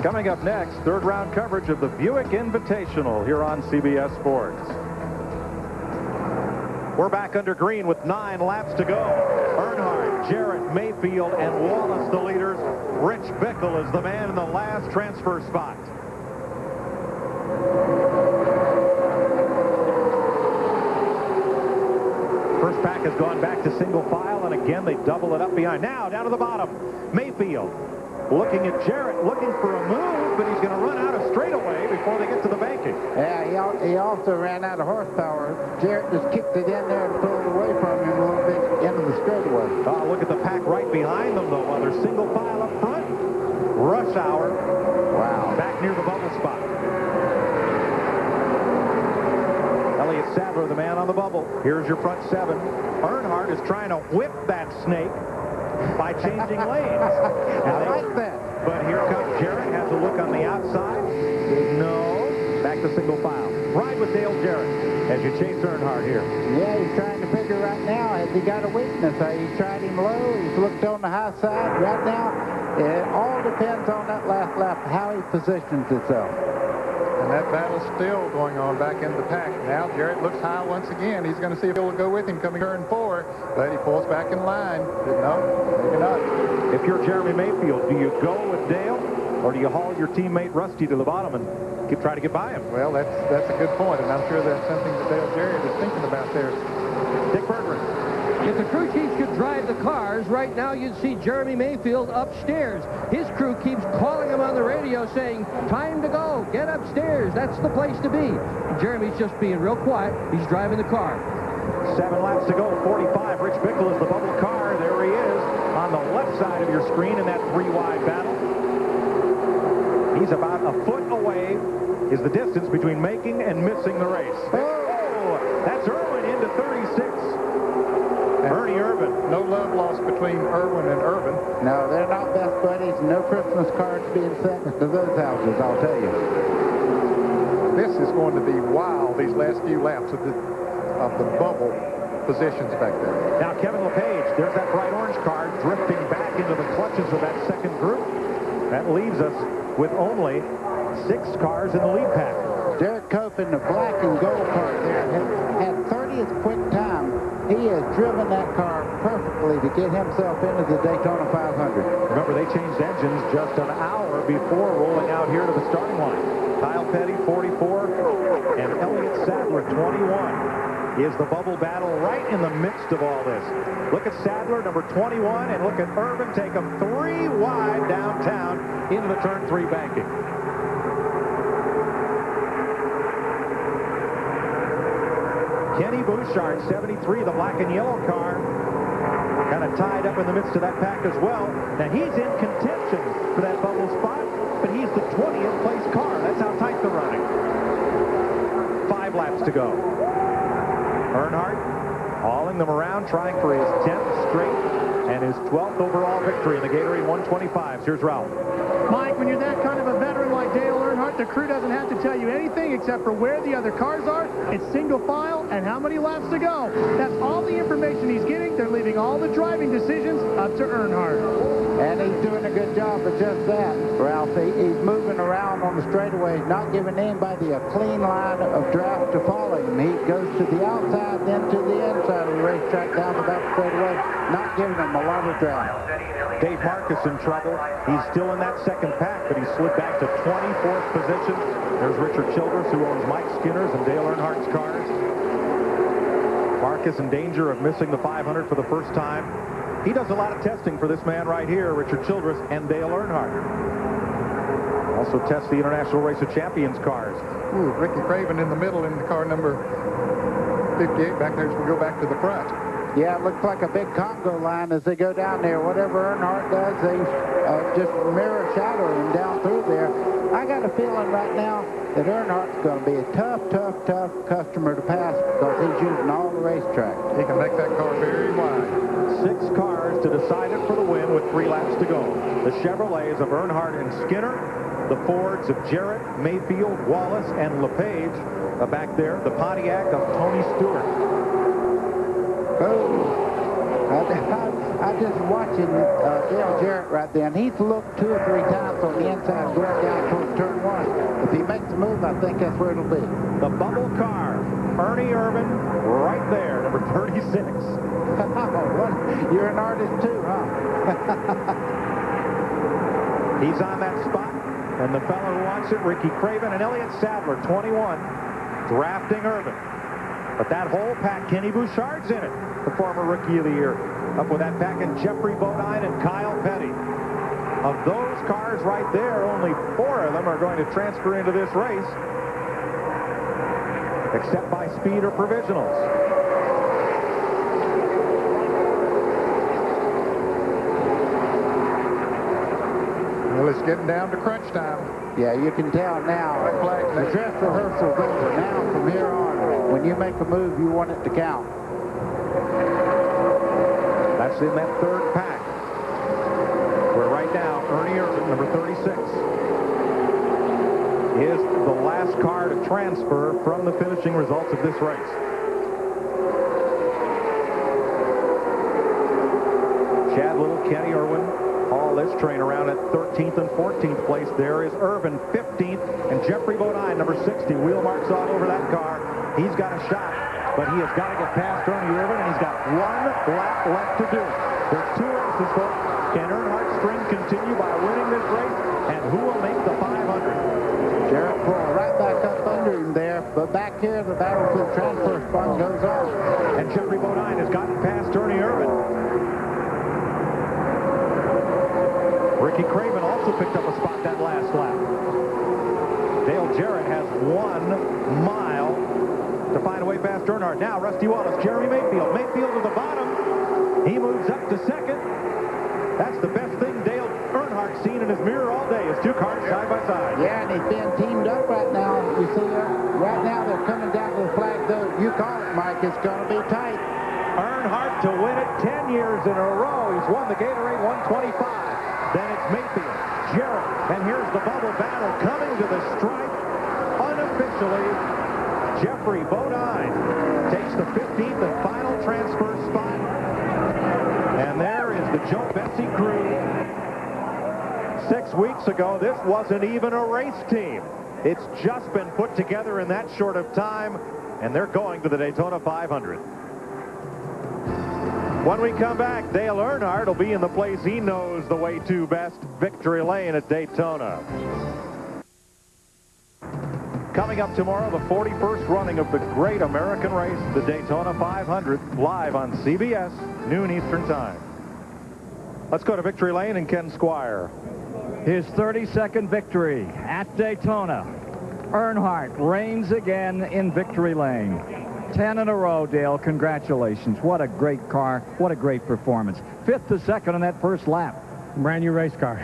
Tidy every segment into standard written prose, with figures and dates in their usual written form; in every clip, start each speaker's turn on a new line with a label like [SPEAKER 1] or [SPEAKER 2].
[SPEAKER 1] Coming up next, third round coverage of the Buick Invitational here on CBS Sports. We're back under green with 9 laps to go. Earnhardt, Jarrett, Mayfield, and Wallace the leaders. Rich Bickle is the man in the last transfer spot. First pack has gone back to single file, and again they double it up behind. Now down to the bottom. Mayfield looking at Jarrett, looking for a move, but he's going to run out of straightaway before they get to the banking.
[SPEAKER 2] Yeah, he also ran out of horsepower. Jarrett just kicked it in there and pulled away from him a little bit into the straightaway.
[SPEAKER 1] Oh, look at the pack right behind them, though, while they're single file up front. Rush hour. Wow. Back near the bubble spot. Elliott Sadler, the man on the bubble. Here's your front 7. Earnhardt is trying to whip that snake by changing lanes.
[SPEAKER 2] I like that.
[SPEAKER 1] But here comes Jarrett. Has a look on the outside. No. Back to single file. Ride with Dale Jarrett as you chase Earnhardt here.
[SPEAKER 2] Yeah, he's trying to figure right now, has he got a weakness? He tried him low. He's looked on the high side. Right now, it all depends on that last lap, how he positions himself.
[SPEAKER 3] And that battle's still going on back in the pack. Now Jarrett looks high once again. He's going to see if he'll go with him coming turn 4. But he pulls back in line. No, maybe not.
[SPEAKER 1] If you're Jeremy Mayfield, do you go with Dale, or do you haul your teammate Rusty to the bottom and try to get by him?
[SPEAKER 3] Well, that's a good point, and I'm sure that's something that Dale Jarrett is thinking about there.
[SPEAKER 1] Dick Bergeron.
[SPEAKER 4] If the crew chiefs could drive the cars, right now you'd see Jeremy Mayfield upstairs. His crew keeps calling him on the radio saying, time to go, get upstairs, that's the place to be. Jeremy's just being real quiet. He's driving the car.
[SPEAKER 1] 7 laps to go, 45. Rich Bickle is the bubble car. There he is on the left side of your screen in that 3-wide battle. He's about a foot away is the distance between making and missing the race. Oh, that's Irwin into 36. Ernie Irvin.
[SPEAKER 3] No love lost between Irwin and Irvin.
[SPEAKER 2] No, they're not best buddies. No Christmas cards being sent to those houses, I'll tell you.
[SPEAKER 3] This is going to be wild, these last few laps of the bubble positions back there.
[SPEAKER 1] Now Kevin LePage, there's that bright orange car drifting back into the clutches of that second group. That leaves us with only 6 cars in the lead pack.
[SPEAKER 2] Derek Cope in the black and gold car there had 30th quick time. He has driven that car perfectly to get himself into the Daytona 500.
[SPEAKER 1] Remember, they changed engines just an hour before rolling out here to the starting line. Kyle Petty, 44, and Elliott Sadler, 21, is the bubble battle right in the midst of all this. Look at Sadler, number 21, and look at Irvin take him 3 wide downtown into the turn 3 banking. Kenny Bouchard, 73, the black and yellow car, kind of tied up in the midst of that pack as well. Now he's in contention for that bubble spot, but he's the 20th place car. That's how tight they're running. 5 laps to go. Earnhardt hauling them around, trying for his 10th straight and his 12th overall victory in the Gatorade 125s. Here's Ralph.
[SPEAKER 5] Mike, when you're that kind of a veteran like Dale Earnhardt, the crew doesn't have to tell you anything except for where the other cars are. It's single file and how many laps to go. That's all the information he's getting. They're leaving all the driving decisions up to Earnhardt.
[SPEAKER 2] And he's doing a good job of just that, Ralph. He's moving around on the straightaway, not giving anybody a clean line of draft to follow him. He goes to the outside, then to the inside of the racetrack, down the back straightaway, not giving them a lot of draft.
[SPEAKER 1] Dave Marcus in trouble. He's still in that second pack, but he slid back to 24th position. There's Richard Childress, who owns Mike Skinner's and Dale Earnhardt's cars. Marcus in danger of missing the 500 for the first time. He does a lot of testing for this man right here, Richard Childress and Dale Earnhardt. Also tests the International Race of Champions cars.
[SPEAKER 3] Ooh, Ricky Craven in the middle in the car number 58 back there as we go back to the front.
[SPEAKER 2] Yeah, it looks like a big Congo line as they go down there. Whatever Earnhardt does, they just mirror shadow him down through there. I got a feeling right now that Earnhardt's going to be a tough customer to pass because he's using all the racetrack.
[SPEAKER 3] He can make that car very wide.
[SPEAKER 1] 6 cars to decide it for the win with 3 laps to go. The Chevrolets of Earnhardt and Skinner, the Fords of Jarrett, Mayfield, Wallace, and LePage back there. The Pontiac of Tony Stewart.
[SPEAKER 2] Oh, I just watching Dale Jarrett right there, and he's looked 2 or 3 times on the inside going down toward turn 1. If he makes a move, I think that's where it'll be.
[SPEAKER 1] The bubble car, Ernie Irvin, right there, number 36.
[SPEAKER 2] You're an artist too, huh?
[SPEAKER 1] He's on that spot, and the fellow who wants it, Ricky Craven and Elliott Sadler, 21, drafting Irvin. But that whole pack, Kenny Bouchard's in it, the former Rookie of the Year. Up with that pack, and Jeffrey Bodine and Kyle Petty. Of those cars right there, only 4 of them are going to transfer into this race, except by speed or provisionals.
[SPEAKER 3] Well, it's getting down to crunch time.
[SPEAKER 2] Yeah, you can tell now. The dress rehearsal's over. Now, from here on, when you make a move, you want it to count.
[SPEAKER 1] That's in that 3rd pack, where right now, Ernie Irvin, number 36, is the last car to transfer from the finishing results of this race. Chad Little, Kenny Irwin, all this train around at 13th and 14th place. There is Irvin, 15th, and Jeffrey Bodine, number 60. Wheel marks all over that car. He's got a shot, but he has got to get past Ernie Irvin, and he's got 1 lap left to do. There's 2 races, folks. Can Earnhardt's string continue by winning this race? And who will make the 500?
[SPEAKER 2] Jarrett pulled right back up under him there, but back here, the battle for the transfer spot goes on.
[SPEAKER 1] And Jeffrey Bodine has gotten past Ernie Irvin. Ricky Craven also picked up a spot that last lap. Dale Jarrett has 1 mile to find a way past Earnhardt. Now, Rusty Wallace, Jeremy Mayfield. Mayfield to the bottom. He moves up to 2nd. That's the best thing Dale Earnhardt's seen in his mirror all day, is 2 cars side by side.
[SPEAKER 2] Yeah, and he's being teamed up right now. You see, right now they're coming down to the flag, though. You call it, Mike. It's going to be tight.
[SPEAKER 1] Earnhardt to win it 10 years in a row. He's won the Gatorade 125. Then it's Mayfield, Jarrett, and here's the bubble battle coming to the stripe. Unofficially, Jeffrey Bodine takes the 15th and final transfer spot. And there is the Joe Bessie crew. 6 weeks ago, this wasn't even a race team. It's just been put together in that short of time, and they're going to the Daytona 500. When we come back, Dale Earnhardt will be in the place he knows the way to best, Victory Lane at Daytona. Coming up tomorrow, the 41st running of the great American race, the Daytona 500, live on CBS, noon Eastern Time. Let's go to Victory Lane and Ken Squire.
[SPEAKER 6] His 32nd victory at Daytona. Earnhardt reigns again in Victory Lane. 10 in a row, Dale. Congratulations. What a great car. What a great performance. 5th to 2nd on that first lap.
[SPEAKER 7] Brand new race car.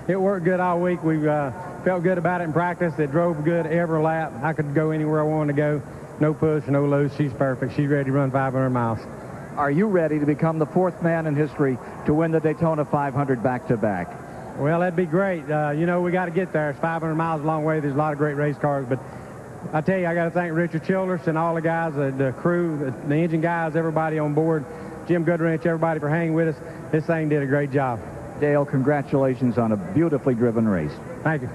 [SPEAKER 7] It worked good all week. We felt good about it in practice. It drove good every lap. I could go anywhere I wanted to go. No push, no loose. She's perfect. She's ready to run 500 miles.
[SPEAKER 6] Are you ready to become the 4th man in history to win the Daytona 500 back-to-back?
[SPEAKER 7] Well, that'd be great. You know, we got to get there. It's 500 miles a long way. There's a lot of great race cars, but I tell you, I got to thank Richard Childress and all the guys, the crew, the engine guys, everybody on board, Jim Goodwrench, everybody for hanging with us. This thing did a great job.
[SPEAKER 6] Dale, congratulations on a beautifully driven race.
[SPEAKER 7] Thank you.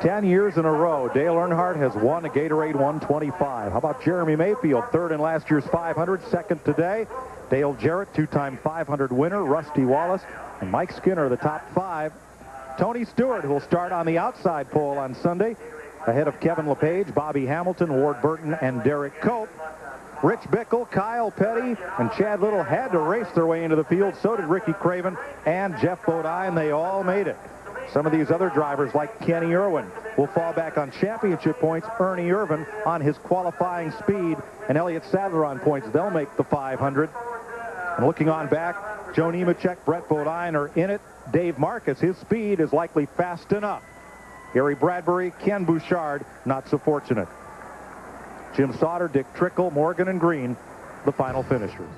[SPEAKER 1] 10 years in a row, Dale Earnhardt has won a Gatorade 125. How about Jeremy Mayfield, 3rd in last year's 500, 2nd today. Dale Jarrett, 2-time 500 winner. Rusty Wallace and Mike Skinner, the top 5. Tony Stewart, who will start on the outside pole on Sunday, ahead of Kevin LePage, Bobby Hamilton, Ward Burton, and Derek Cope. Rich Bickle, Kyle Petty, and Chad Little had to race their way into the field. So did Ricky Craven and Jeff Bodine. They all made it. Some of these other drivers, like Kenny Irwin, will fall back on championship points. Ernie Irvin on his qualifying speed, and Elliott Sadler on points. They'll make the 500. And looking on back, Joe Nemechek, Brett Bodine are in it. Dave Marcus, his speed is likely fast enough. Gary Bradbury, Ken Bouchard, not so fortunate. Jim Sauter, Dick Trickle, Morgan, and Green, the final finishers.